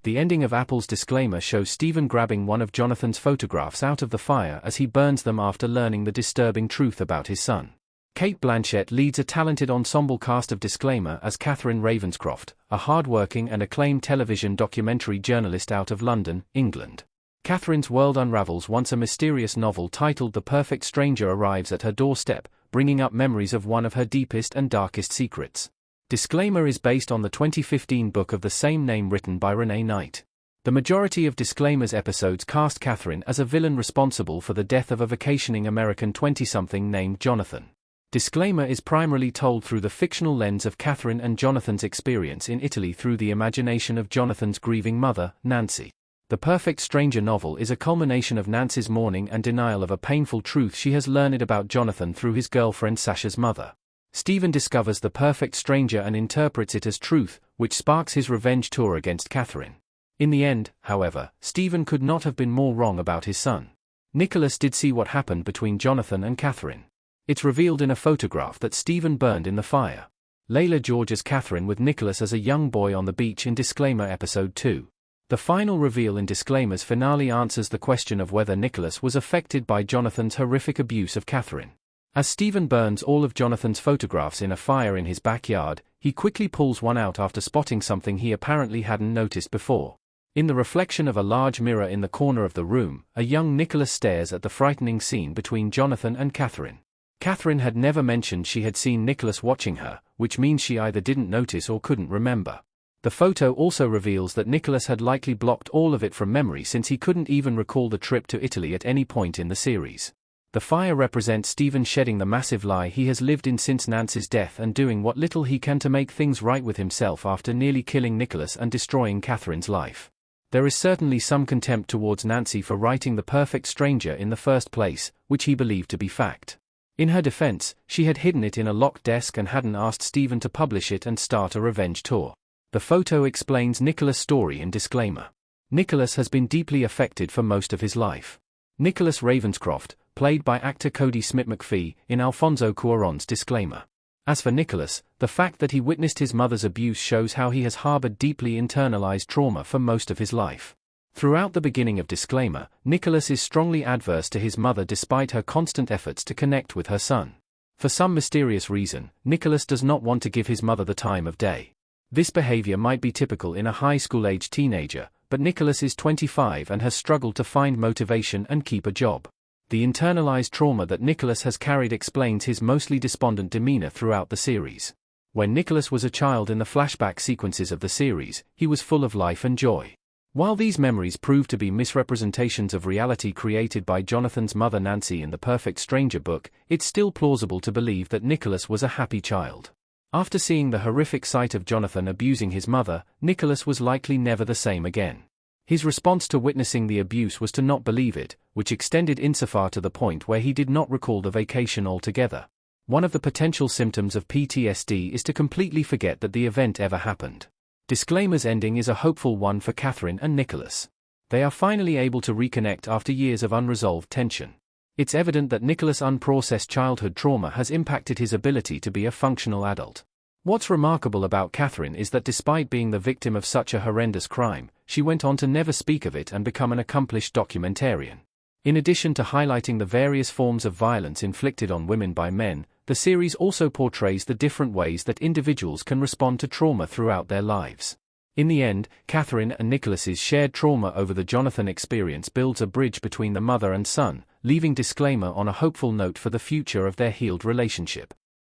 The ending of Apple's disclaimer shows Stephen grabbing one of Jonathan's photographs out of the fire as he burns them after learning the disturbing truth about his son. Cate Blanchett leads a talented ensemble cast of Disclaimer as Catherine Ravenscroft, a hard-working and acclaimed television documentary journalist out of London, England. Catherine's world unravels once a mysterious novel titled The Perfect Stranger arrives at her doorstep, bringing up memories of one of her deepest and darkest secrets. Disclaimer is based on the 2015 book of the same name written by Renee Knight. The majority of Disclaimer's episodes cast Catherine as a villain responsible for the death of a vacationing American 20-something named Jonathan. Disclaimer is primarily told through the fictional lens of Catherine and Jonathan's experience in Italy through the imagination of Jonathan's grieving mother, Nancy. The Perfect Stranger novel is a culmination of Nancy's mourning and denial of a painful truth she has learned about Jonathan through his girlfriend Sasha's mother. Stephen discovers the perfect stranger and interprets it as truth, which sparks his revenge tour against Catherine. In the end, however, Stephen could not have been more wrong about his son. Nicholas did see what happened between Jonathan and Catherine. It's revealed in a photograph that Stephen burned in the fire. Layla George as Catherine with Nicholas as a young boy on the beach in Disclaimer Episode 2. The final reveal in Disclaimer's finale answers the question of whether Nicholas was affected by Jonathan's horrific abuse of Catherine. As Stephen burns all of Jonathan's photographs in a fire in his backyard, he quickly pulls one out after spotting something he apparently hadn't noticed before. In the reflection of a large mirror in the corner of the room, a young Nicholas stares at the frightening scene between Jonathan and Catherine. Catherine had never mentioned she had seen Nicholas watching her, which means she either didn't notice or couldn't remember. The photo also reveals that Nicholas had likely blocked all of it from memory since he couldn't even recall the trip to Italy at any point in the series. The fire represents Stephen shedding the massive lie he has lived in since Nancy's death and doing what little he can to make things right with himself after nearly killing Nicholas and destroying Catherine's life. There is certainly some contempt towards Nancy for writing The Perfect Stranger in the first place, which he believed to be fact. In her defense, she had hidden it in a locked desk and hadn't asked Stephen to publish it and start a revenge tour. The photo explains Nicholas' story in Disclaimer. Nicholas has been deeply affected for most of his life. Nicholas Ravenscroft, played by actor Cody Smith-McPhee, in Alfonso Cuarón's Disclaimer. As for Nicholas, the fact that he witnessed his mother's abuse shows how he has harbored deeply internalized trauma for most of his life. Throughout the beginning of Disclaimer, Nicholas is strongly adverse to his mother despite her constant efforts to connect with her son. For some mysterious reason, Nicholas does not want to give his mother the time of day. This behavior might be typical in a high school-age teenager, but Nicholas is 25 and has struggled to find motivation and keep a job. The internalized trauma that Nicholas has carried explains his mostly despondent demeanor throughout the series. When Nicholas was a child in the flashback sequences of the series, he was full of life and joy. While these memories prove to be misrepresentations of reality created by Jonathan's mother Nancy in the Perfect Stranger book, it's still plausible to believe that Nicholas was a happy child. After seeing the horrific sight of Jonathan abusing his mother, Nicholas was likely never the same again. His response to witnessing the abuse was to not believe it, which extended insofar to the point where he did not recall the vacation altogether. One of the potential symptoms of PTSD is to completely forget that the event ever happened. Disclaimer's ending is a hopeful one for Catherine and Nicholas. They are finally able to reconnect after years of unresolved tension. It's evident that Nicholas' unprocessed childhood trauma has impacted his ability to be a functional adult. What's remarkable about Catherine is that despite being the victim of such a horrendous crime, she went on to never speak of it and become an accomplished documentarian. In addition to highlighting the various forms of violence inflicted on women by men, the series also portrays the different ways that individuals can respond to trauma throughout their lives. In the end, Catherine and Nicholas's shared trauma over the Jonathan experience builds a bridge between the mother and son, leaving Disclaimer on a hopeful note for the future of their healed relationship.